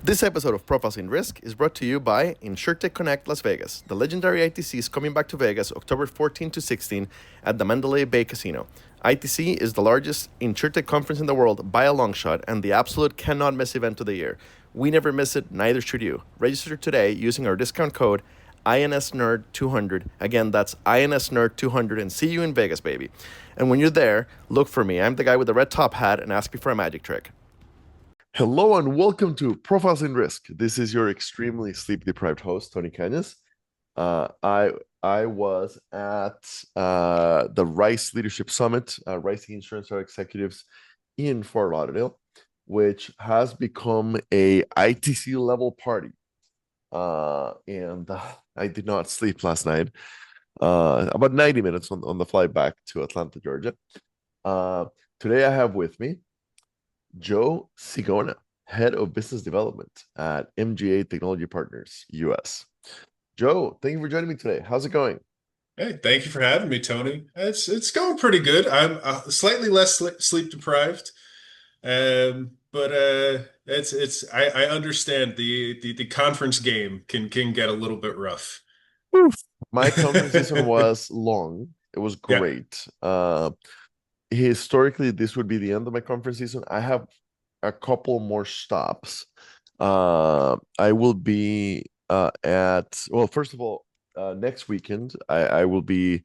This episode of Profiles in Risk is brought to you by InsurTech Connect Las Vegas. The legendary ITC is coming back to Vegas October 14 to 16 at the Mandalay Bay Casino. ITC is the largest InsurTech conference in the world by a long shot and the absolute cannot miss event of the year. We never miss it, neither should you. Register today using our discount code INSNerd200. Again, that's INSNerd200 and see you in Vegas, baby. And when you're there, look for me. I'm the guy with the red top hat and ask me for a magic trick. Hello and welcome to Profiles in Risk. This is your extremely sleep-deprived host, Tony Cañas. I was at the Rice Leadership Summit, Rice Insurance Executives in Fort Lauderdale, which has become a ITC level party. And I did not sleep last night. About 90 minutes on the flight back to Atlanta, Georgia. Today I have with me Joe Sigona, Head of Business Development at MGM Technology Partners, US. Joe, thank you for joining me today. How's it going? Hey, thank you for having me, Tony. It's going pretty good. I'm slightly less sleep deprived, but I understand the conference game can get a little bit rough. Oof. My conference season was long. It was Yeah. great. Historically, this would be the end of my conference season. I have a couple more stops. I will be well, first of all, next weekend, I will be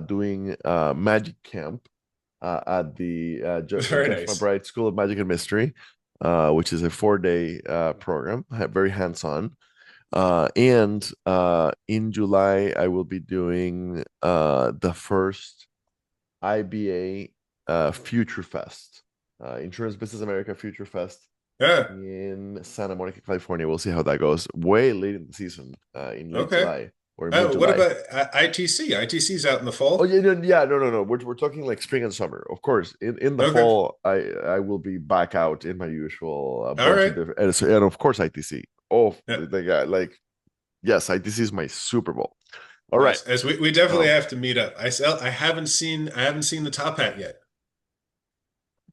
doing Magic Camp at the Very Jeff nice. McBride School of Magic and Mystery, which is a 4-day program, very hands-on. And in July, I will be doing the first IBA Future Fest, Insurance Business America Future Fest Yeah. in Santa Monica, California. We'll see how that goes. Way late in the season, in late Okay. July or What mid-July. about ITC? ITC's out in the Oh fall. yeah, no, yeah, no. We're talking like spring and summer. Of course, in the Okay. fall, I will be back out in my usual All bunch of right. different and of course ITC. Oh, Yeah. the guy like yes, ITC is my Super Bowl. All right. Nice. As we definitely Um, have to meet up. I haven't seen the top hat yet.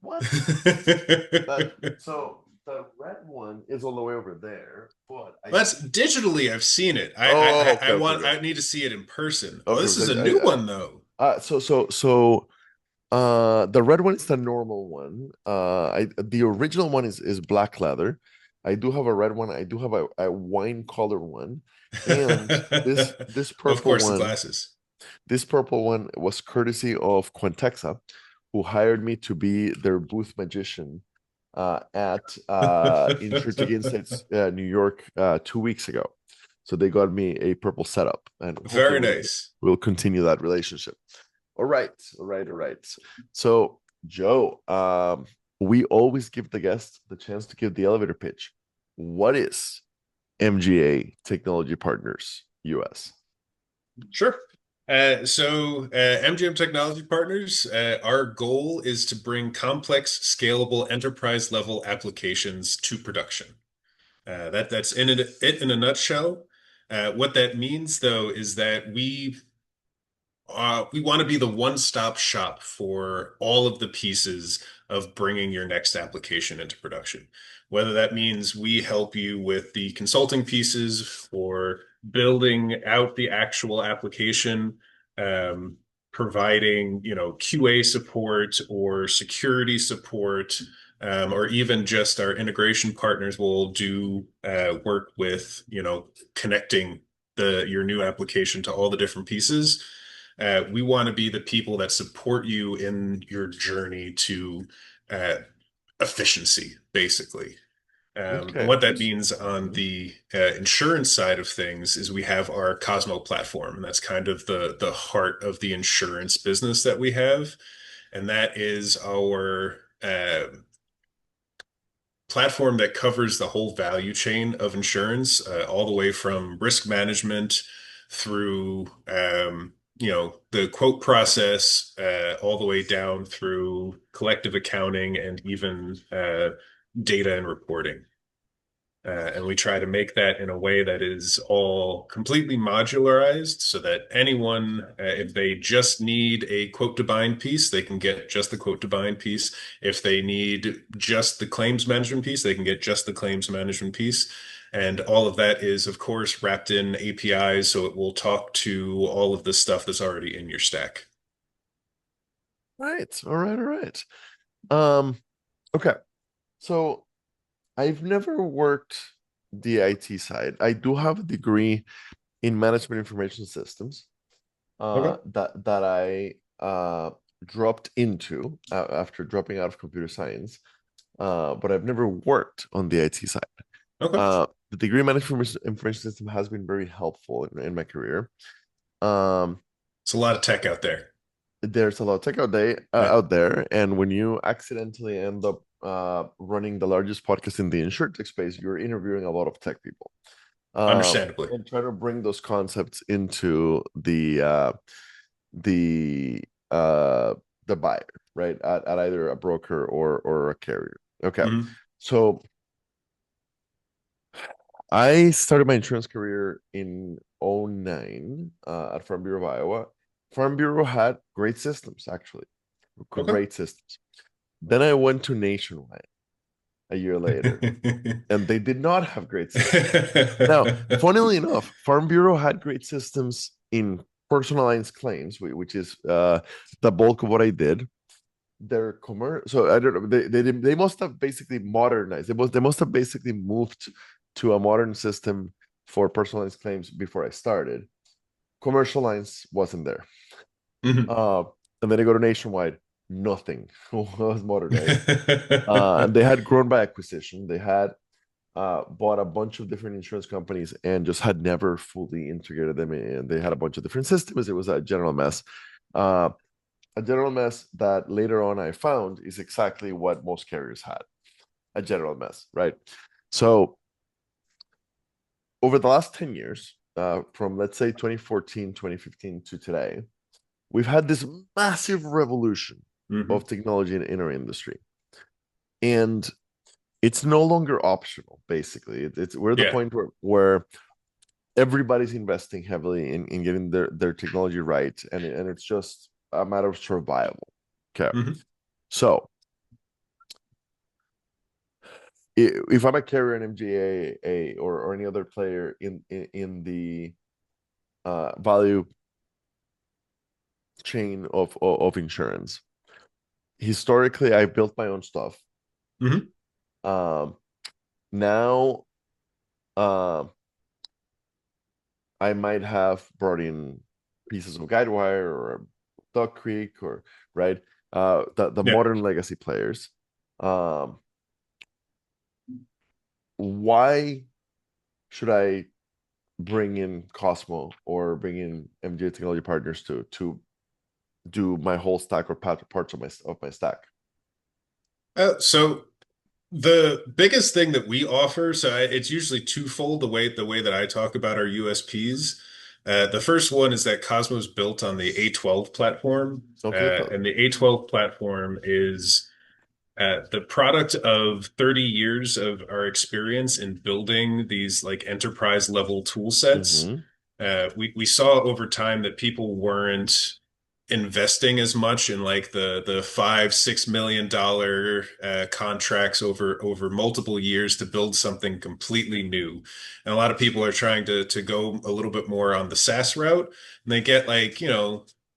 what? That so the red one is all the way over there, but I That's digitally, I've seen it. I, oh I okay I okay want okay I need to see it in person. Oh, okay this is because a new one though. the red one is the normal one. The original one is black leather. I do have a red one. I do have a wine color one, and this Of purple course, the one. glasses. This purple one was courtesy of Quintexa, who hired me to be their booth magician at InsurTech Insights New York 2 weeks ago. So they got me a purple setup, and hopefully Very nice. we'll continue that relationship. All right. So Joe, we always give the guests the chance to give the elevator pitch. What is MGA Technology Partners US? Sure. MGM Technology Partners, our goal is to bring complex, scalable enterprise level applications to production. That's it in a nutshell. What that means, though, is that we want to be the one-stop shop for all of the pieces of bringing your next application into production. Whether that means we help you with the consulting pieces or building out the actual application, um, providing, QA support or security support, or even just our integration partners will do work with, connecting your new application to all the different pieces. We want to be the people that support you in your journey to uh, efficiency, basically. And Okay. what that means on the insurance side of things is we have our Cosmo platform, and that's kind of the heart of the insurance business that we have, and that is our platform that covers the whole value chain of insurance, all the way from risk management through, the quote process, all the way down through collective accounting and even data and reporting. And we try to make that in a way that is all completely modularized so that anyone, if they just need a quote to bind piece, they can get just the quote to bind piece. If they need just the claims management piece, they can get just the claims management piece. And all of that is, of course, wrapped in APIs, so it will talk to all of the stuff that's already in your stack. Right. All right. All right. Um, okay. So I've never worked the IT side. I do have a degree in management information systems Okay. that I dropped into after dropping out of computer science, but I've never worked on the IT side. Okay. The degree in management information system has been very helpful in my career. Um, It's a lot of tech out there. there's a lot of tech Yeah. out there, and when you accidentally end up running the largest podcast in the insurtech space, you're interviewing a lot of tech people, Understandably. and try to bring those concepts into the uh the buyer, right? At either a broker or a carrier. Okay. Hmm. So I started my insurance career in '09 at Farm Bureau of Iowa. Farm Bureau had great systems, actually, Okay. great systems. Then I went to Nationwide a year later, and they did not have great systems. Now, funnily enough, Farm Bureau had great systems in personalized claims, which is the bulk of what I did. Their commercial, so I don't know. They must have basically modernized. They must have basically moved to a modern system for personalized claims before I started. Commercial lines wasn't there. Mhm. Uh, and then I go to Nationwide, nothing was modernized. And they had grown by acquisition. They had bought a bunch of different insurance companies and just had never fully integrated them in. They had a bunch of different systems. It was a general mess. Uh, a general mess that later on I found is exactly what most carriers had, a general mess, right? So over the last 10 years, from let's say 2014, 2015 to today, we've had this massive revolution of Mhm. technology in our industry. And it's no longer optional, basically. We're at the Yeah. point where everybody's investing heavily in getting their technology right. And it's just a matter of survival. Okay. Mhm. So if I'm a carrier in MGA or any other player in the value chain of insurance, historically I built my own stuff. Mhm. Um, now uh, I might have brought in pieces of Guidewire or Duck Creek or right the Yeah. modern legacy players. Um, why should I bring in Cosmo or bring in MGM Technology Partners to do my whole stack or parts of my stack? So the biggest thing that we offer, it's usually twofold the way that I talk about our USPs. The first one is that Cosmos built on the A12 platform, Okay, and the A12 platform is the product of 30 years of our experience in building these like enterprise level tool sets. mm-hmm. We saw over time that people weren't investing as much in like the $5-6 million contracts over multiple years to build something completely new. And a lot of people are trying to go a little bit more on the SaaS route, and they get like,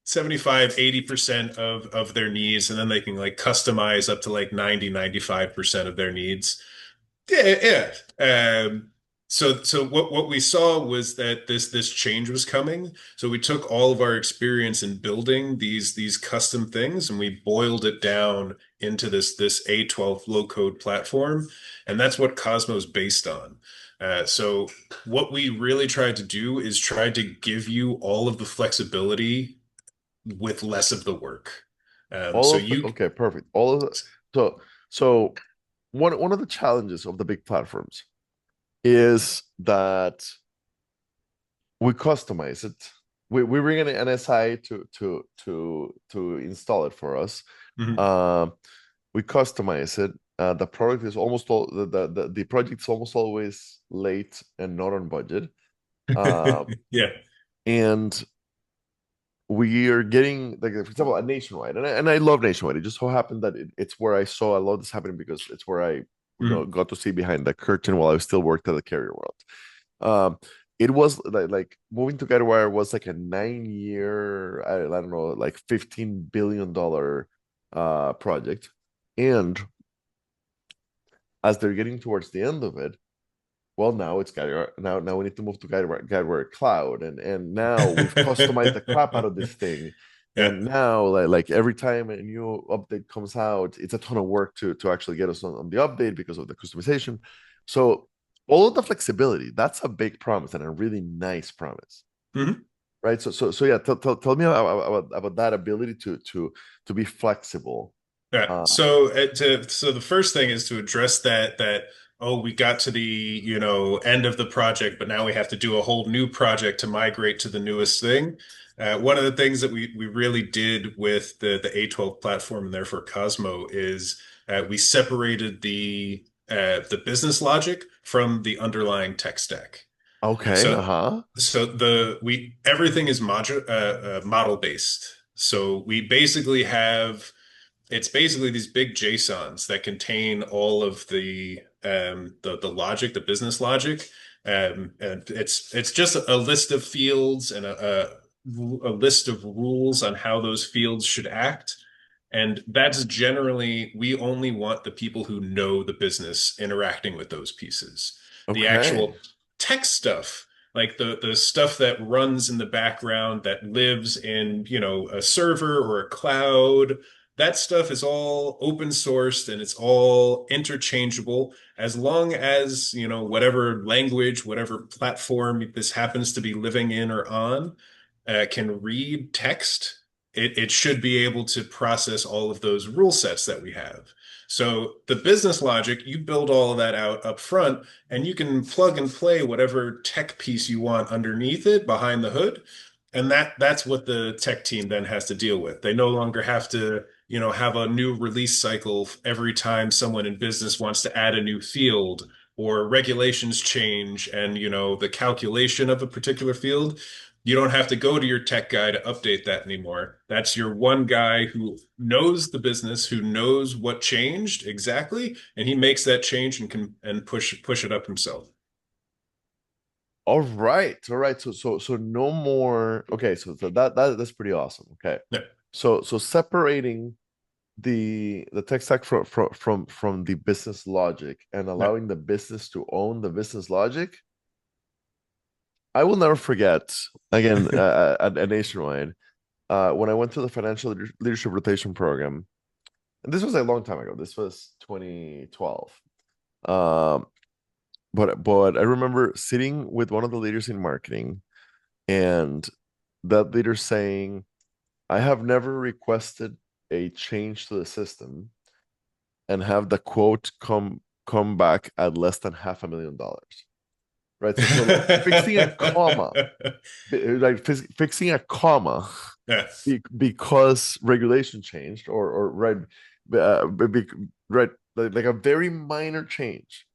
75-80% of their needs, and then they can like customize up to like 90-95% of their needs. Yeah, yeah. So what we saw was that this change was coming. So we took all of our experience in building these custom things, and we boiled it down into this A12 low code platform, and that's what Cosmo's based on. So what we really tried to do is try to give you all of the flexibility with less of the work. All So of the you, okay, perfect. All of the so one of the challenges of the big platforms is that we customize it. We bring in an SI to install it for us. Mhm. Um, we customize it. The product is almost all the project is almost always late and not on budget. Uh, Yeah. and we are getting like for example at Nationwide, and I love Nationwide. It just so happened that it's where I saw a lot of this happening because it's where I Mm. got to see behind the curtain while I still worked at the carrier world. Um, it was like moving to Guidewire was like a 9 year, I don't know, like $15 billion project. And as they're getting towards the end of it, well, now it's Guidewire. Now we need to move to Guidewire Cloud, and now we've customized the crap out of this thing. Yeah. And now, like every time a new update comes out, it's a ton of work to actually get us on the update because of the customization. So all of the flexibility, that's a big promise and a really nice promise, Mhm. right? So yeah, tell me about that ability to be flexible. Yeah. Uh, So the first thing is to address that oh, we got to the, end of the project, but now we have to do a whole new project to migrate to the newest thing. One of the things that we really did with the A12 platform and therefore Cosmo is we separated the business logic from the underlying tech stack. okay, So uh-huh. so we everything is model based. So we basically have it's basically these big JSONs that contain all of the logic, the business logic, and it's just a list of fields and a list of rules on how those fields should act. And that's generally, we only want the people who know the business interacting with those pieces. The Okay. actual tech stuff, like the stuff that runs in the background that lives in, a server or a cloud, that stuff is all open sourced and it's all interchangeable as long as, whatever language, whatever platform this happens to be living in or on, can read text. It should be able to process all of those rule sets that we have. So the business logic, you build all of that out up front, and you can plug and play whatever tech piece you want underneath it behind the hood. And that's what the tech team then has to deal with. They no longer have to, have a new release cycle every time someone in business wants to add a new field or regulations change and, the calculation of a particular field. You don't have to go to your tech guy to update that anymore. That's your one guy who knows the business, who knows what changed exactly, and he makes that change and can push it up himself. All right, all right. So no more. Okay, so that's pretty awesome. Okay, Yeah, so separating the tech stack from the business logic and yeah, allowing the business to own the business logic. I will never forget again at Nationwide when I went to the financial leadership rotation program, and this was a long time ago. This was 2012. Um, but I remember sitting with one of the leaders in marketing and that leader saying, I have never requested a change to the system and have the quote come back at less than $500,000. Right. So like fixing a comma, like fixing a comma yeah, because regulation changed or right, be, right, like a very minor change,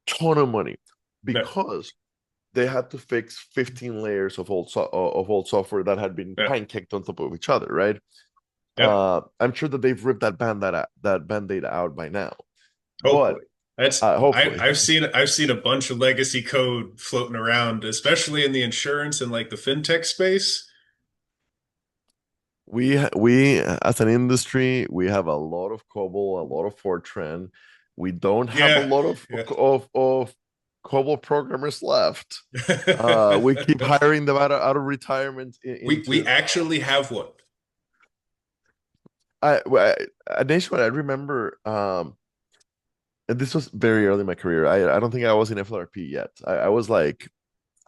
ton of money yeah, because they had to fix 15 layers of old software that had been yeah, pancaked on top of each other, right? yeah. I'm sure that they've ripped that band-aid out by now, but Hopefully. That's hopefully I've seen a bunch of legacy code floating around, especially in the insurance and like the fintech space. we as an industry we have a lot of COBOL, a lot of Fortran. We don't have a Yeah, lot of yeah. COBOL programmers left. We keep hiring them out of retirement We into actually have one. at Nationwide. I remember and this was very early in my career. I don't think I was in FLRP yet. I was like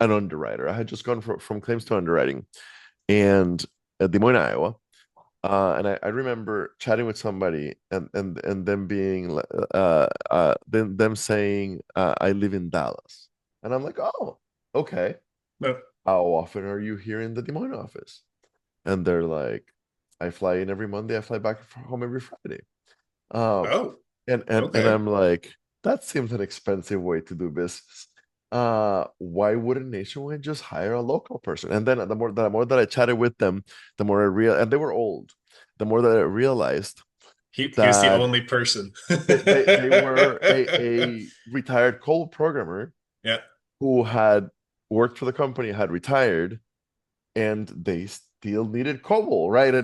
an underwriter. I had just gone from claims to underwriting and at Des Moines, Iowa. And I remember chatting with somebody and them being them saying I live in Dallas. And I'm like, oh, okay. No. How often are you here in the Des Moines office? And they're like, I fly in every Monday, I fly back home every Friday. Um, Oh. and Okay. I'm like, that seems an expensive way to do business. Why wouldn't Nationwide just hire a local person? And then the more that I chatted with them, the more I and they were old, the more that I realized He was the that only person. they were a retired COBOL programmer Yeah. who had worked for the company, had retired, and they still needed COBOL, right? Yeah.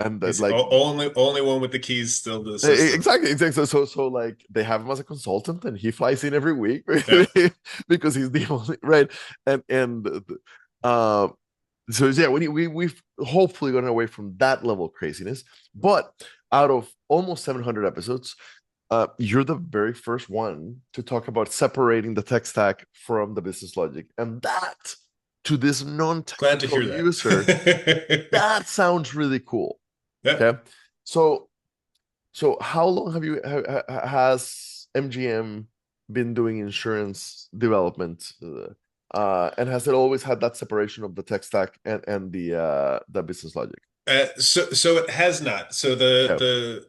And that, He's like only one with the keys still to the system. exactly. So like they have him as a consultant, and he flies in every week Yeah. because he's the only right. And uh, so yeah, we've hopefully gotten away from that level of craziness. But out of almost 700 episodes, you're the very first one to talk about separating the tech stack from the business logic, and that to this Glad to non-technical hear user, that. that sounds really cool. Yeah. Okay, so how long has MGM been doing insurance development? And has it always had that separation of the tech stack and the business logic? So it has not. So Okay.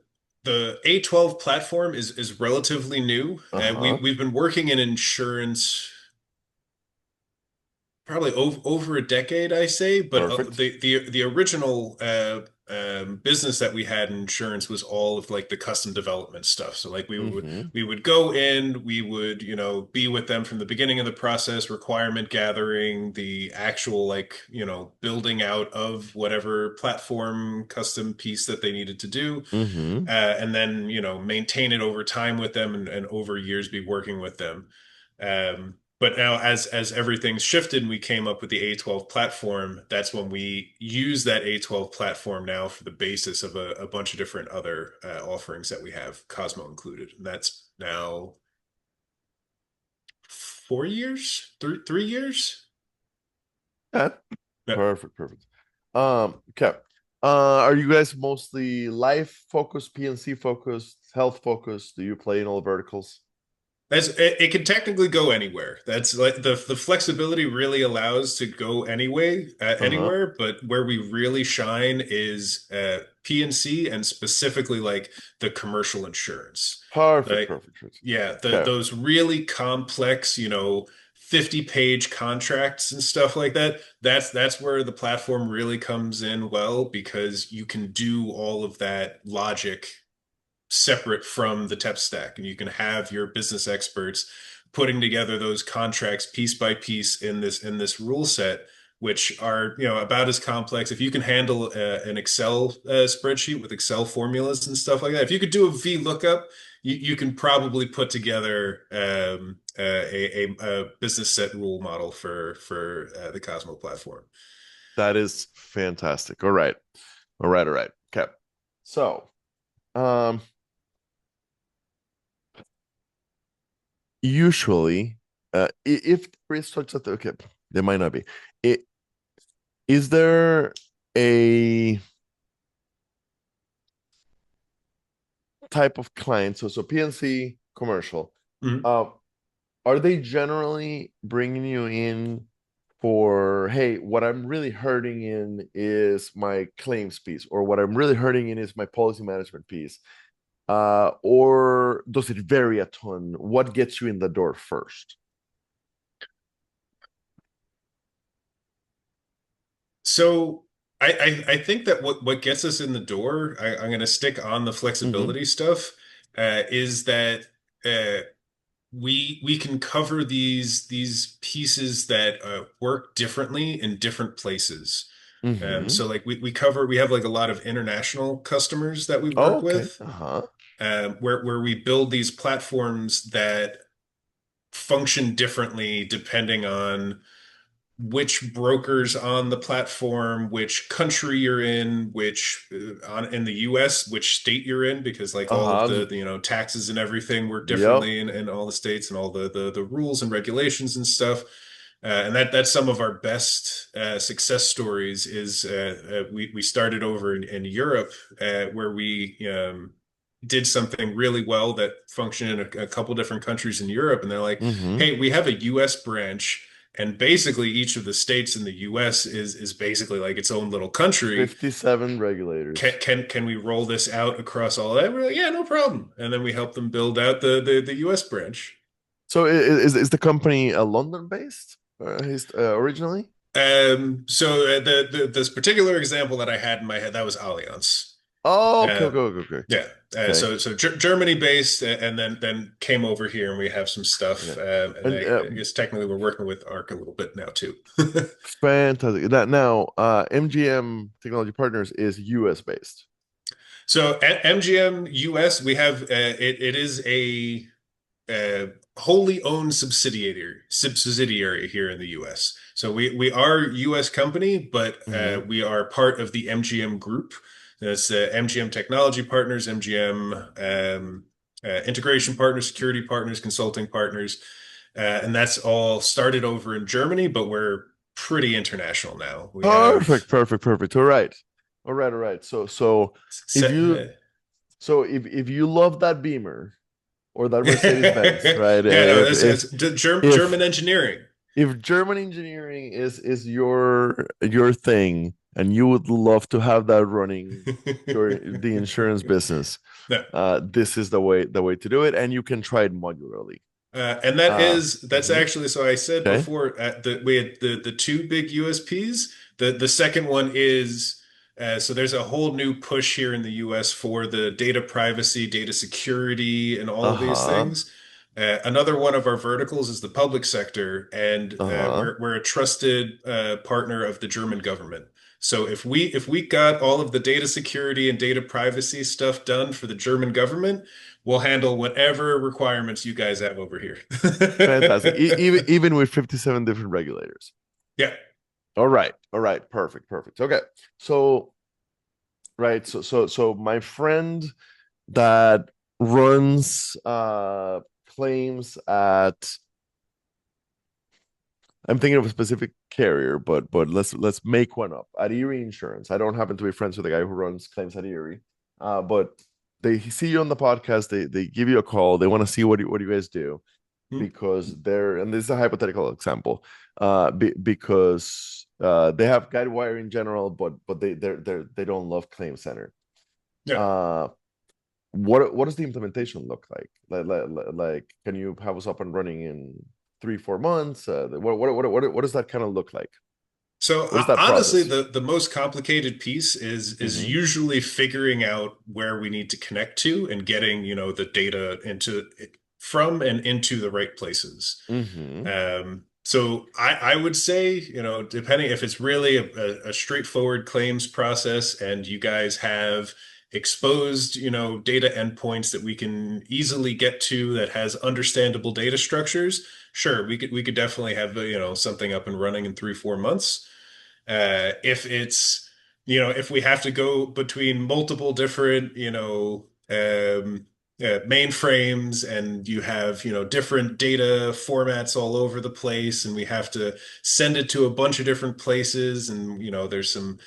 the A12 platform is relatively new. Uh-huh. We've been working in insurance probably over a decade, I say, but Perfect. the original business that we had in insurance was all of like the custom development stuff. So like Mm-hmm. we would go in, we would, be with them from the beginning of the process, requirement gathering, the actual like, building out of whatever platform custom piece that they needed to do. Mm-hmm. And then maintain it over time with them and over years be working with them. But now as everything's shifted and we came up with the A12 platform, that's when we use that A12 platform now for the basis of a bunch of different other offerings that we have, Cosmo included. And that's now 4 years, three years. Yeah. Yeah. Perfect. Perfect. Okay. Are you guys mostly life focused, PNC focused, health focused? Do you play in all verticals? It can technically go anywhere. That's like the flexibility really allows to go Uh-huh. anywhere, but where we really shine is P&C and specifically like the commercial insurance. Perfect. Like Perfect. Perfect. yeah, Okay. those really complex, 50-page contracts and stuff like that. That's where the platform really comes in well because you can do all of that logic separate from the tech stack, and you can have your business experts putting together those contracts piece by piece in this rule set, which are about as complex. If you can handle an Excel spreadsheet with Excel formulas and stuff like that, if you could do a VLOOKUP, you can probably put together a business set rule model for the Cosmo platform. That is fantastic. All right. All right. All right. Okay. So, um, usually, if there is such a okay, there might not be. It, is there a type of client? So PNC commercial. Mhm. Uh, are they generally bringing you in for, hey, what I'm really hurting in is my claims piece, or what I'm really hurting in is my policy management piece? Or does it vary a ton? What gets you in the door first? So I think that what gets us in the door, I'm going to stick on the Hmm. flexibility stuff, is that we can cover these pieces that work differently in different places. Hmm. So like we have like a lot of international customers that we Oh, work okay. with, Uh-huh. where we build these platforms that function differently depending on which brokers on the platform, which country you're in, which on in the US, which state you're in, because like all of Uh-huh. the taxes and everything work Yep. differently in all the states and all the rules and regulations and stuff. And that's some of our best success stories is we started over in Europe where we did something really well that functioned in a couple different countries in Europe, and they're like, Hmm. "Hey, we have a U.S. branch And basically each of the states in the US is basically like its own little country. 57 Can regulators. can we roll this out across all that? We're like, yeah, no problem. And then we help them build out the US branch. So is the company London based originally? This particular example that I had in my head, that was Allianz. Oh, okay, Uh, okay, okay, okay. yeah. Okay, So Germany based, and then came over here, and we have some stuff. okay. And And I guess technically we're working with ARC a little bit now too. fantastic. That now, MGM Technology Partners is US based. So at MGM US, we have it is a wholly owned subsidiary here in the U.S. So we are a U.S. company, but Hmm. we are part of the MGM group. That's MGM Technology Partners, MGM Integration Partners, Security Partners, Consulting Partners, and that's all started over in Germany, but we're pretty international now. We have Perfect, perfect, perfect. All right, all right, all right. If set. you if you love that Beamer or that Mercedes Benz, Yeah, right? no, that's German If engineering. if German engineering is your thing, and you would love to have that running the insurance business, No. this is the way to do it, and you can try it modularly. And Uh, that's mhm. actually, so I said Okay. before we had the two big USPs. The second one is so there's a whole new push here in the US for the data privacy, data security, and all of these Uh-huh. things. Another one of our verticals is the public sector, and Uh-huh. we're a trusted partner of the German government. So if we got all of the data security and data privacy stuff done for the German government, we'll handle whatever requirements you guys have over here. Fantastic. Even with 57 different regulators. Yeah, All right. All right. Perfect. Perfect. Okay. So, right. So my friend that runs claims at, I'm thinking of a specific carrier, but let's make one up. At Erie Insurance. I don't happen to be friends with the guy who runs claims at Erie. But they see you on the podcast, they give you a call, they want to see what you guys do, because they're, and this is a hypothetical example, because they have guide wire in general, but they don't love claim center. yeah. uh what does the implementation look like? Like, can you have us up and running in 3-4 months? What does that kind of look like? So What is that honestly, process? the most complicated piece is Mm-hmm. usually figuring out where we need to connect to and getting, the data into from and into the right places. Mm-hmm. So I would say, depending if it's really a straightforward claims process and you guys have exposed, data endpoints that we can easily get to that has understandable data structures, sure, we could definitely have, something up and running in 3-4 months. If it's, if we have to go between multiple different, mainframes and you have, different data formats all over the place and we have to send it to a bunch of different places and, there's some,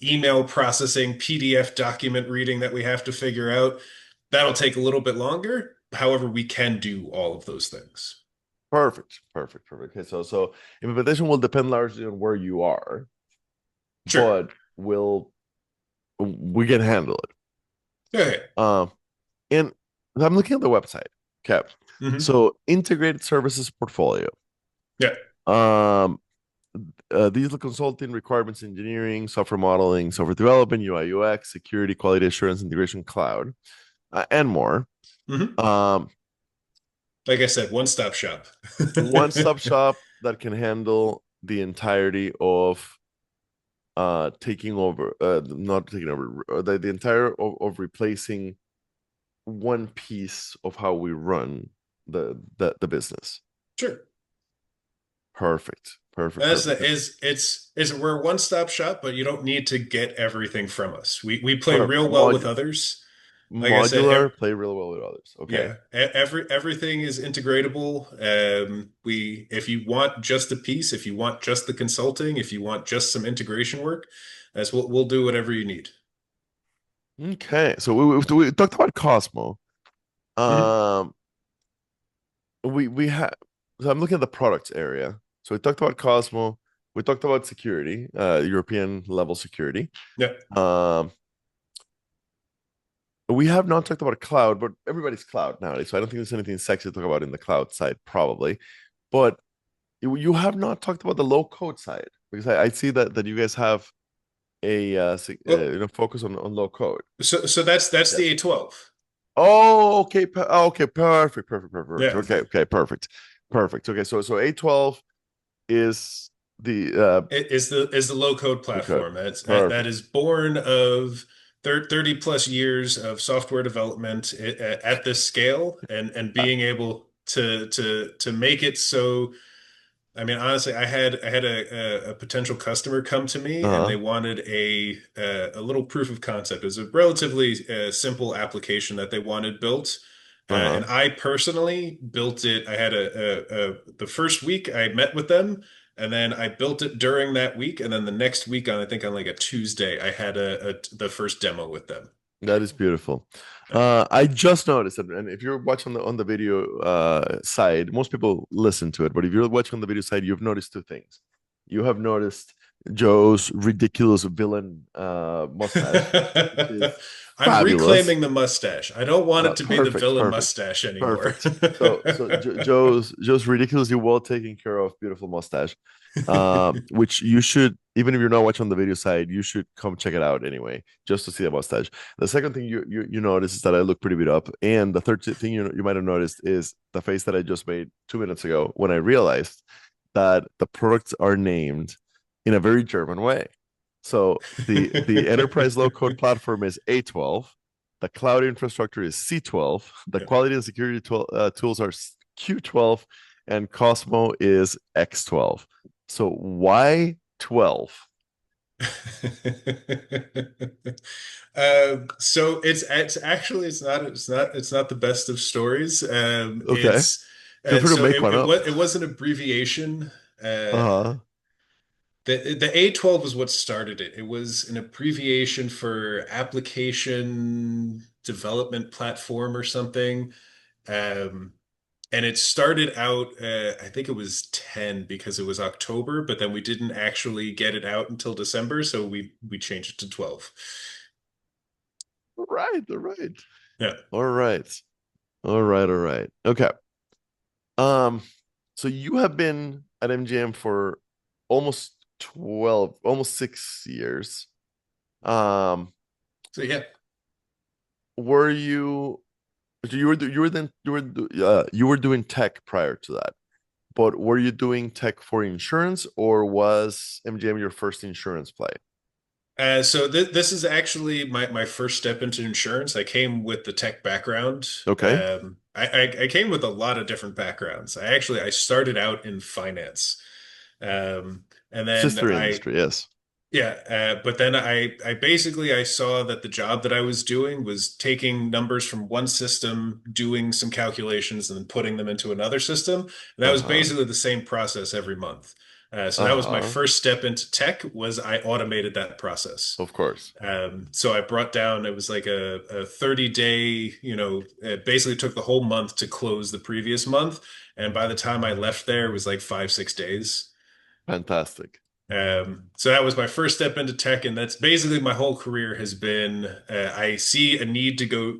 email processing, PDF document reading that we have to figure out. That'll take a little bit longer. However, we can do all of those things. Perfect, perfect, perfect. Okay, so implementation will depend largely on where you are, Sure. but we can handle it. Okay. Um, and I'm looking at the website, Kev. Hmm. So integrated services portfolio. Yeah. Um, these are consulting, requirements engineering, software modeling, software development, UI UX, security, quality assurance, integration, cloud, and more. Hmm. Um, Like I said, one-stop shop. one-stop shop that can handle the entirety of taking over, not taking over, the entire of replacing one piece of how we run the business. Sure. Perfect, perfect, That's perfect, the is we're a one-stop shop, but you don't need to get everything from us. We play perfect. real well with others. Like I said, Modular, play really well with others. Okay, yeah, everything is integratable. We if you want just a piece, if you want just the consulting, if you want just some integration work, that's what we'll do whatever you need. okay. So we talked about Cosmo. Hmm. Um, we have. So I'm looking at the products area. So we talked about Cosmo. We talked about security, European level security. Yeah. Um, we have not talked about cloud, but everybody's cloud nowadays. So I don't think there's anything sexy to talk about in the cloud side, probably. But you have not talked about the low code side because I see that you guys have a Well, focus on low code. so that's the Yes. A12. Oh, okay. Okay, perfect. Yeah. Okay, perfect. Perfect. Okay, so A12 is the It is the low code okay. platform. That Perfect. is born of 30 plus years of software development at this scale and Uh, being able to make it so. I mean, honestly, I had a potential customer come to me and they uh-huh. wanted a little proof of concept. It was a relatively simple application that they wanted built. And Uh-huh. I personally built it. I had the first week I met with them, and then I built it during that week, and then the next week on I think on like a Tuesday I had the first demo with them. That is beautiful. Yeah. I just noticed that, and if you're watching on the video side, most people listen to it, but if you're watching on the video side, you've noticed two things. You have noticed Joe's ridiculous villain mustache, which is I'm fabulous. reclaiming the mustache. I don't want it to be the Perfect, villain perfect, mustache anymore. perfect. Joe's ridiculously well taken care of, beautiful mustache. Which you should, even if you're not watching on the video side, you should come check it out anyway, just to see the mustache. The second thing you notice is that I look pretty beat up, and the third thing you might have noticed is the face that I just made 2 minutes ago when I realized that the products are named in a very German way. So the enterprise low code platform is A12, the cloud infrastructure is C12, the Yeah. quality and security tools are Q12, and Cosmo is X12. So why 12? So it's not the best of stories. Okay. It's Feel free to so make one up. it was an abbreviation. Uh-huh. The A12 was what started it. It was an abbreviation for application development platform or something. Um, and it started out, I think it was 10 because it was October, but then we didn't actually get it out until December, so we changed it to 12. All right, all right. Yeah. All right. All right. Okay. Um, so you have been at MGM for almost 12, almost 6 years. Um, So yeah. were you were doing tech prior to that, but were you doing tech for insurance or was MGM your first insurance play? So this is actually my first step into insurance. I came with the tech background. Okay. I came with a lot of different backgrounds. I started out in finance. And then Sister industry, yes. yeah, but then I basically I saw that the job that I was doing was taking numbers from one system, doing some calculations, and then putting them into another system. And that was Uh-huh. basically the same process every month. So that was my Uh-huh. first step into tech was I automated that process. Of course. So I brought down, it was like a 30-day, it basically took the whole month to close the previous month. And by the time I left there, it was like 5, 6 days. Fantastic. So that was my first step into tech, and that's basically my whole career has been I see a need to go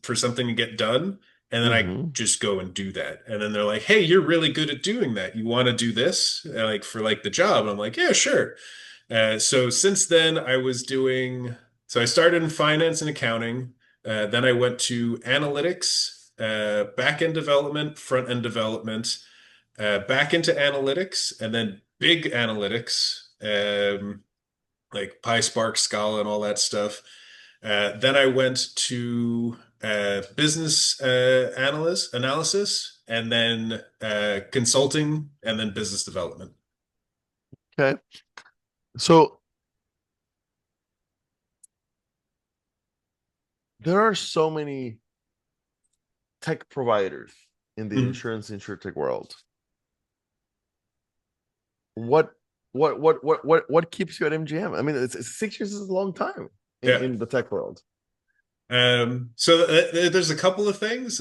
for something to get done, and then I Mm-hmm. just go and do that. And then they're like, "Hey, you're really good at doing that. You want to do this, like for like the job?" And I'm like, "Yeah, sure." So since then, so I started in finance and accounting. Then I went to analytics, back end development, front end development, back into analytics, and then big analytics, like PySpark, Scala, and all that stuff. Then I went to business analyst analysis, and then consulting, and then business development. Okay. So there are so many tech providers in the Mhm. insurance insurtech world. What what keeps you at MGM? I mean, it's 6 years is a long time Yeah. in the tech world. So there's a couple of things.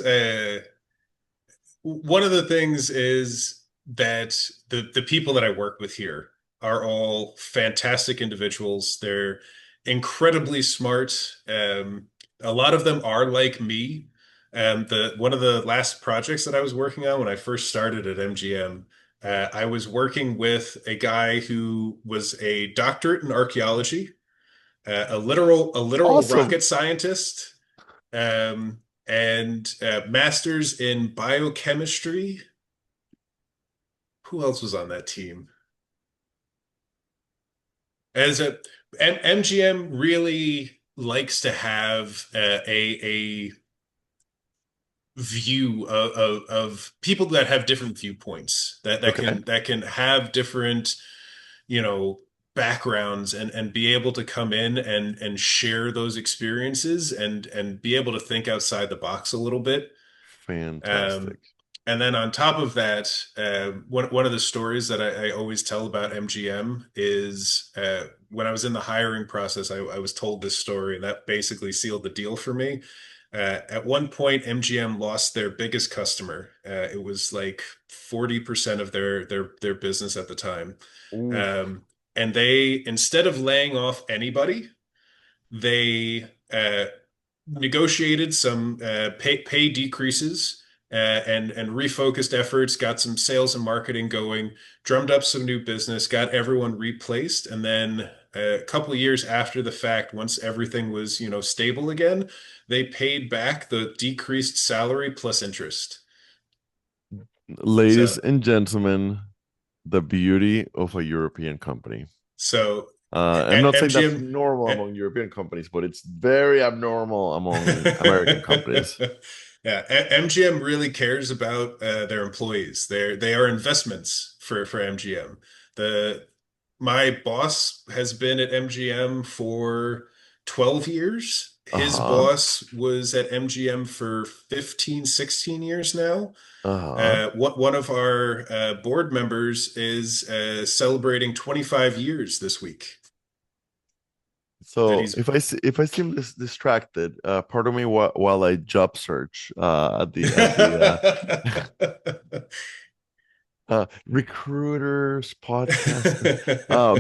One of the things is that the people that I work with here are all fantastic individuals. They're incredibly smart. A lot of them are like me. The one of the last projects that I was working on when I first started at MGM, I was working with a guy who was a doctorate in archaeology, a literal Awesome. rocket scientist, and masters in biochemistry. Who else was on that team? As a MGM really likes to have a view of people that have different viewpoints Okay. that can have different, you know, backgrounds and be able to come in and share those experiences and be able to think outside the box a little bit. Um, Fantastic. and then on top of that, one of the stories that I always tell about MGM is when I was in the hiring process, I was told this story, and that basically sealed the deal for me. At one point, MGM lost their biggest customer. It was like 40% of their business at the time. Oof. Um, and they, instead of laying off anybody, they negotiated some pay decreases and refocused efforts, got some sales and marketing going, drummed up some new business, got everyone replaced, and then a couple of years after the fact, once everything was, stable again, they paid back the decreased salary plus interest. Ladies So, and gentlemen, the beauty of a European company. so I'm not saying that's MGM. normal among European companies, but it's very abnormal among American companies. Yeah, MGM really cares about their employees. They are investments for MGM. The My boss has been at MGM for 12 years. His Uh-huh. boss was at MGM for 15, 16 years now. Uh-huh. One of our board members is celebrating 25 years this week that So he's if I seem distracted, pardon me while I job search at the recruiters podcast. Um,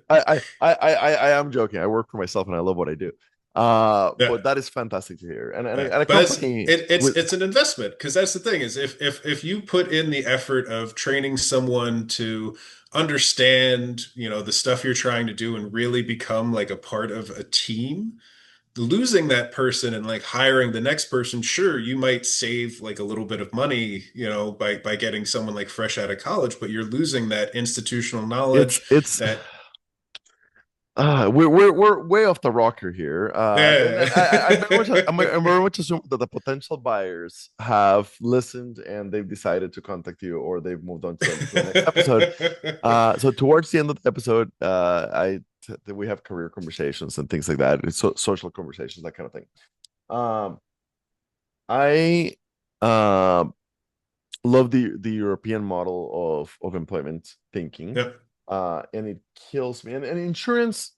I am joking. I work for myself and I love what I do. Yeah. But that is fantastic to hear. Yeah, And a but company with it's an investment because that's the thing is if you put in the effort of training someone to understand, the stuff you're trying to do and really become like a part of a team, losing that person and like hiring the next person, sure, you might save like a little bit of money, by getting someone like fresh out of college, but you're losing that institutional knowledge it's that we're way off the rocker here, and I'm very much I'm yeah. very much assuming that the potential buyers have listened and they've decided to contact you or they've moved on to the next episode. So towards the end of the episode, we have career conversations and things like that. It's social conversations, that kind of thing. Um, I um love the European model of employment thinking, Yep. and it kills me. And insurance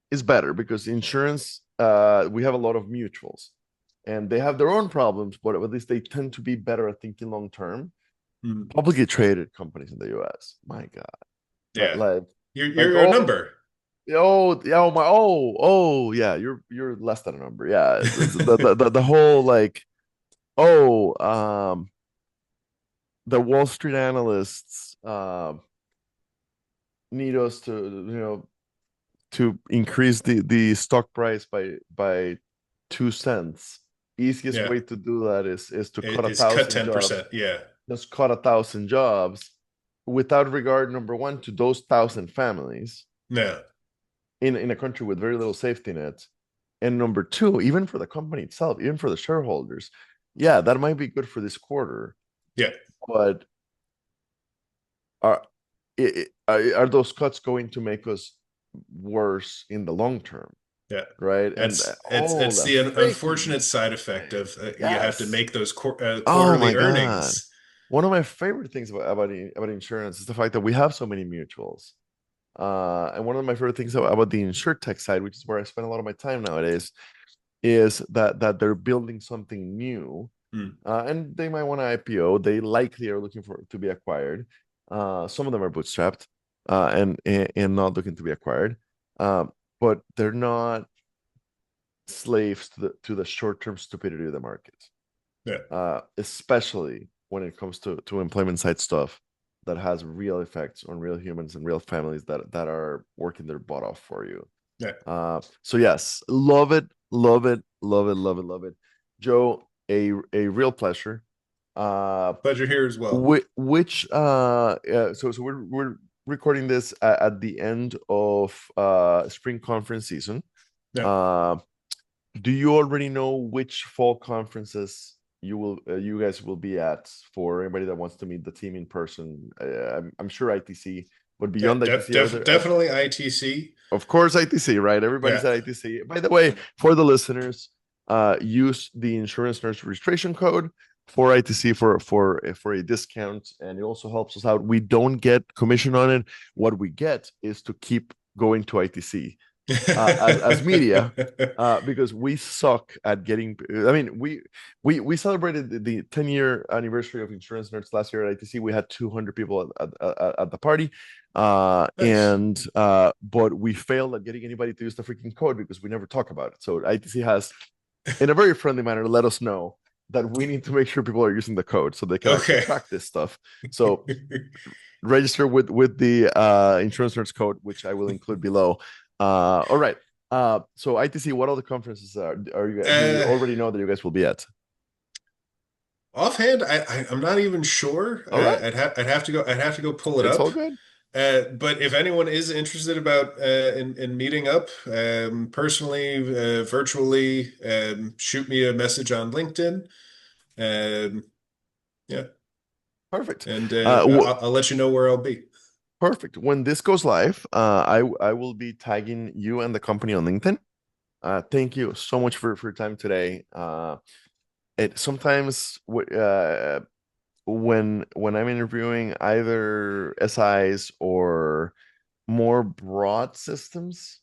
is better because insurance, we have a lot of mutuals, and they have their own problems, but at least they tend to be better at thinking long term. Mm. Publicly traded companies in the U.S., my God, like Yeah. like You're like you're a number. yeah, yeah, you're less than a number. Yeah, the whole like oh the Wall Street analysts need us to to increase the stock price by 2 cents. Easiest Yeah. way to do that is to cut a Is cut thousand jobs. 10%. Yeah. Just cut 1,000 jobs without regard, number one, to those 1,000 families No. in a country with very little safety nets, and number two, even for the company itself, even for the shareholders. Yeah, that might be good for this quarter, Yeah. but are are those cuts going to make us worse in the long term, Yeah. right? And It's the the freaking unfortunate side effect of you have to yes. make those Oh quarterly my God. earnings. One of my favorite things about insurance is the fact that we have so many mutuals. And one of my favorite things about the insurtech side, which is where I spend a lot of my time nowadays, is that they're building something new, Mm. and they might want to IPO. They likely are looking for to be acquired, Some of them are bootstrapped, and not looking to be acquired. Um, but they're not slaves to the short-term stupidity of the market, Yeah. especially when it comes to employment side stuff that has real effects on real humans and real families that are working their butt off for you. Yeah. So yes, love it, love it, love it, love it, love it. Joe, a real pleasure. Uh, Pleasure here as well. which so we're recording this at the end of spring conference season. Yeah. Uh, do you already know which fall conferences you guys will be at for anybody that wants to meet the team in person? I'm sure ITC, but Yeah. beyond ITC, are there Definitely ITC. of course, ITC, right? Yeah. Everybody's at ITC. By the way, for the listeners, use the insurance nurse registration code for ITC for a discount, and it also helps us out. We don't get commission on it. What we get is to keep going to ITC as media, because we suck at getting. I mean, we celebrated the 10-year anniversary of Insurance Nerds last year at ITC. We had 200 people at the party, Nice. but we failed at getting anybody to use the freaking code because we never talk about it. So ITC has, in a very friendly manner, let us know that we need to make sure people are using the code so they can actually Okay. track this stuff. So register with the insurance nerds code, which I will include below. All right. So ITC, what other conferences are you? Do you Uh, already know that you guys will be at? Offhand, I'm not even sure. All right, I'd have to go pull it it's up. all good. But if anyone is interested about in meeting up, personally, virtually, shoot me a message on LinkedIn. Um, yeah, Perfect. and Wh- I'll let you know where I'll be. Perfect. When this goes live, I will be tagging you and the company on LinkedIn. Thank you so much for your time today. It sometimes when I'm interviewing either SIs or more broad systems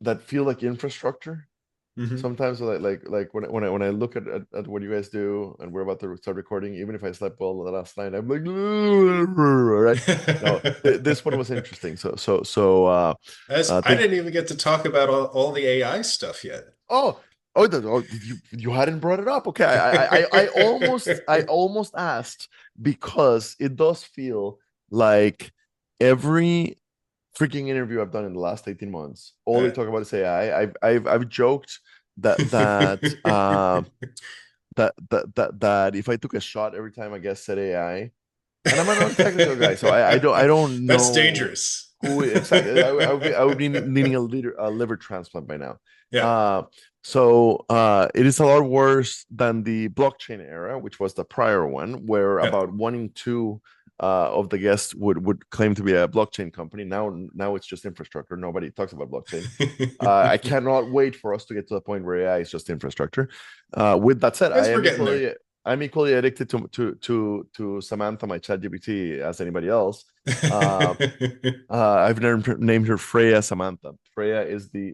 that feel like infrastructure. Hmm. Sometimes like when I look at what you guys do and we're about to start recording, even if I slept well the last night, I'm like, right? No, this one was interesting. As I Thank didn't even get to talk about all the AI stuff yet. oh you hadn't brought it up. Okay, I almost asked because it does feel like every freaking interview I've done in the last 18 months, all they Uh, talk about is AI. I've joked that that that if I took a shot every time I guess said AI, and I'm a non-technical guy, so I don't That's know dangerous. who exactly. I would be needing a liver transplant by now. Yeah, Uh, so it is a lot worse than the blockchain era, which was the prior one, where yeah. about 1 in 2 of the guests would claim to be a blockchain company. Now it's just infrastructure. Nobody talks about blockchain. I cannot wait for us to get to the point where AI is just infrastructure. With that said, Guess we're getting there. I'm equally addicted to Samantha, my chat GPT, as anybody else. Uh, I've named her Freya Samantha. Freya is the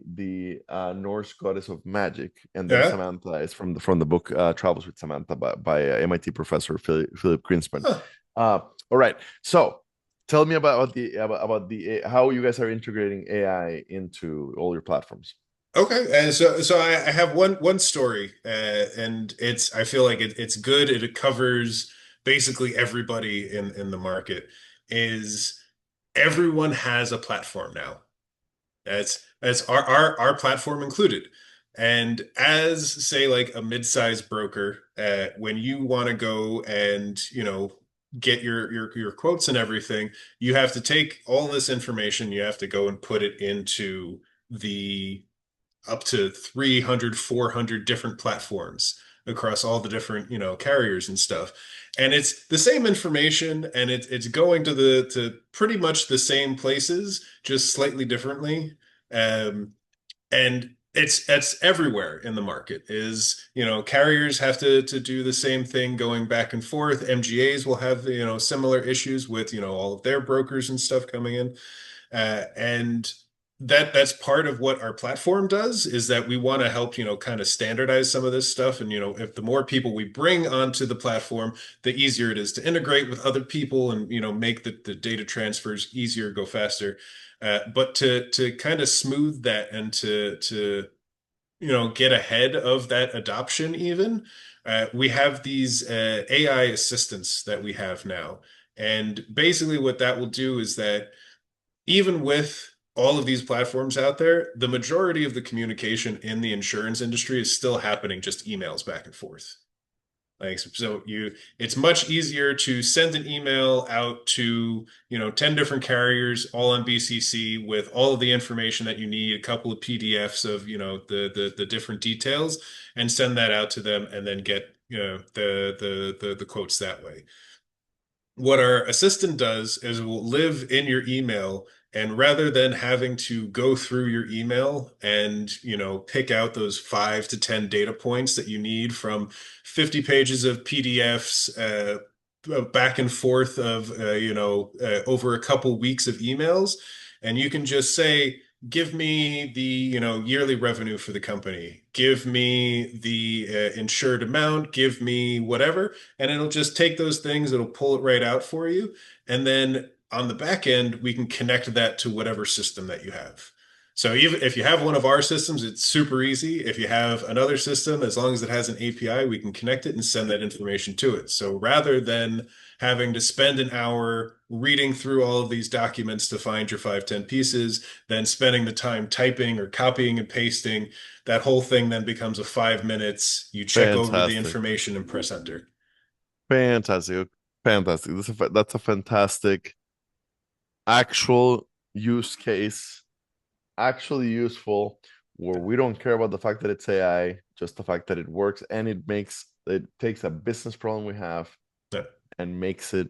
Norse goddess of magic, and then Yeah. Samantha is from the book Travels with Samantha by MIT professor Philip Greenspan. Huh. Uh, all right, so tell me about the how you guys are integrating AI into all your platforms. Okay, so I have one story, and I feel like it's good. It covers basically everybody in the market. Is everyone has a platform now? That's our platform included. And as say like a mid-sized broker, when you want to go and get your quotes and everything, you have to take all this information, you have to go and put it into the up to 300, 400 different platforms across all the different, carriers and stuff. And it's the same information and it's going to pretty much the same places, just slightly differently. Um, and it's everywhere in the market is, carriers have to do the same thing going back and forth. MGAs will have, similar issues with, all of their brokers and stuff coming in. And that's part of what our platform does, is that we want to help, kind of standardize some of this stuff. And, if the more people we bring onto the platform, the easier it is to integrate with other people and, make the data transfers easier, go faster. But to kind of smooth that and to get ahead of that adoption even, we have these AI assistants that we have now. And basically what that will do is that even with all of these platforms out there, the majority of the communication in the insurance industry is still happening just emails back and forth. Like, so it's much easier to send an email out to, 10 different carriers, all on BCC with all of the information that you need, a couple of PDFs of, the different details, and send that out to them and then get, the quotes that way. What our assistant does is it will live in your email, and rather than having to go through your email and pick out those 5 to 10 data points that you need from 50 pages of PDFs, back and forth of over a couple weeks of emails, and you can just say, give me the yearly revenue for the company, give me the insured amount, give me whatever, and it'll just take those things, it'll pull it right out for you. And then on the back end, we can connect that to whatever system that you have. So even if you have one of our systems, it's super easy. If you have another system, as long as it has an API, we can connect it and send that information to it. So rather than having to spend an hour reading through all of these documents to find your 5, 10 pieces, then spending the time typing or copying and pasting, that whole thing then becomes a 5 minutes. You check over the Fantastic. information and press enter. Fantastic. Fantastic. That's a fantastic actual use case, actually useful, where we don't care about the fact that it's AI, just the fact that it works, and it takes a business problem we have Yeah. and makes it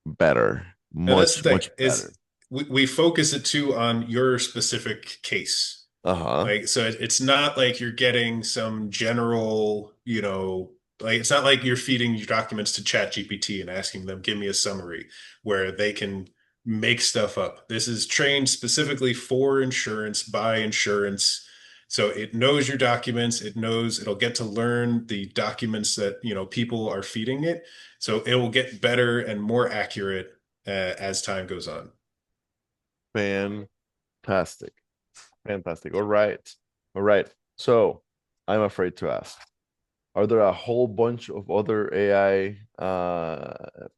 better, And that's the much, thing much better. is we focus it too on your specific case. Uh-huh. Like, so it's not like you're getting some general, like it's not like you're feeding your documents to ChatGPT and asking them, give me a summary where they can make stuff up. This is trained specifically for insurance by insurance. So it knows your documents, it knows it'll get to learn the documents that, people are feeding it. So it will get better and more accurate as time goes on. Fantastic. Fantastic. All right. All right. So I'm afraid to ask, are there a whole bunch of other AI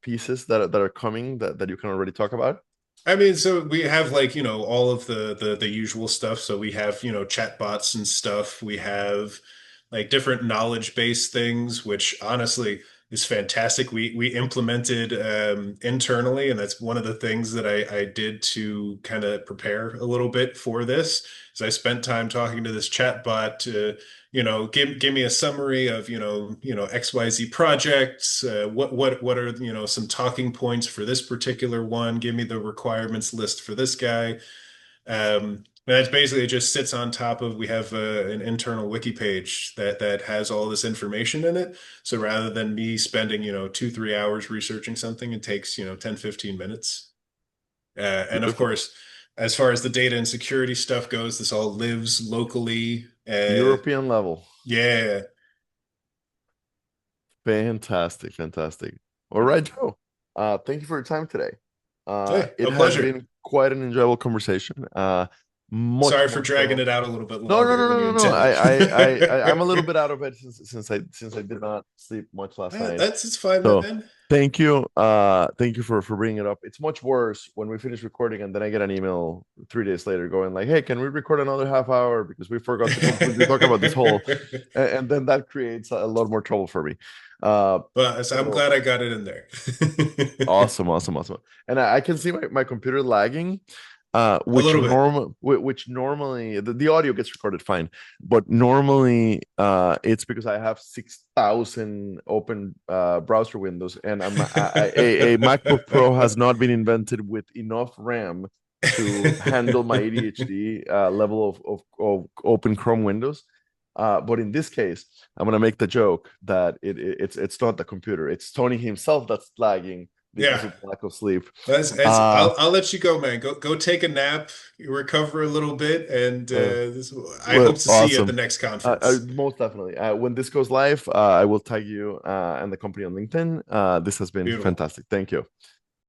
pieces that are coming that you can already talk about? I mean, so we have like, all of the usual stuff. So we have, chatbots and stuff. We have like different knowledge-based things, which honestly is fantastic. We implemented internally, and that's one of the things that I did to kind of prepare a little bit for this. Is I spent time talking to this chatbot to, give me a summary of, XYZ projects. What are, some talking points for this particular one? Give me the requirements list for this guy. And that's basically, it just sits on top of, we have an internal wiki page that has all this information in it. So rather than me spending, 2, 3 hours researching something, it takes, 10, 15 minutes. And of Beautiful. course, as far as the data and security stuff goes, this all lives locally. European level. Yeah. Fantastic, fantastic. All right, Joe. Thank you for your time today. Hey, It a has pleasure. been quite an enjoyable conversation. Much Sorry for more dragging so. it out a little bit No, no, longer no, than no, you no, no. intended. I'm a little bit out of it since I did not sleep much last night. That's it's fine, So man. thank you. Thank you for bringing it up. It's much worse when we finish recording and then I get an email 3 days later going like, "Hey, can we record another half hour because we forgot to completely talk about this whole," and then that creates a lot more trouble for me. Uh, Well, so I'm so glad I got it in there. awesome, awesome, awesome. And I can see my computer lagging, A little bit. which normally the audio gets recorded fine, but normally it's because I have 6,000 open browser windows, and a MacBook Pro has not been invented with enough RAM to handle my ADHD level of open Chrome windows. But in this case, I'm gonna make the joke that it's not the computer, it's Tony himself that's lagging because Yeah. of lack of sleep. As Uh, I'll let you go, man. Go take a nap, you recover a little bit, and uh, I hope to see you at the awesome. next conference. Most definitely. When this goes live, I will tag you and the company on LinkedIn. This has been Beautiful. fantastic. Thank you.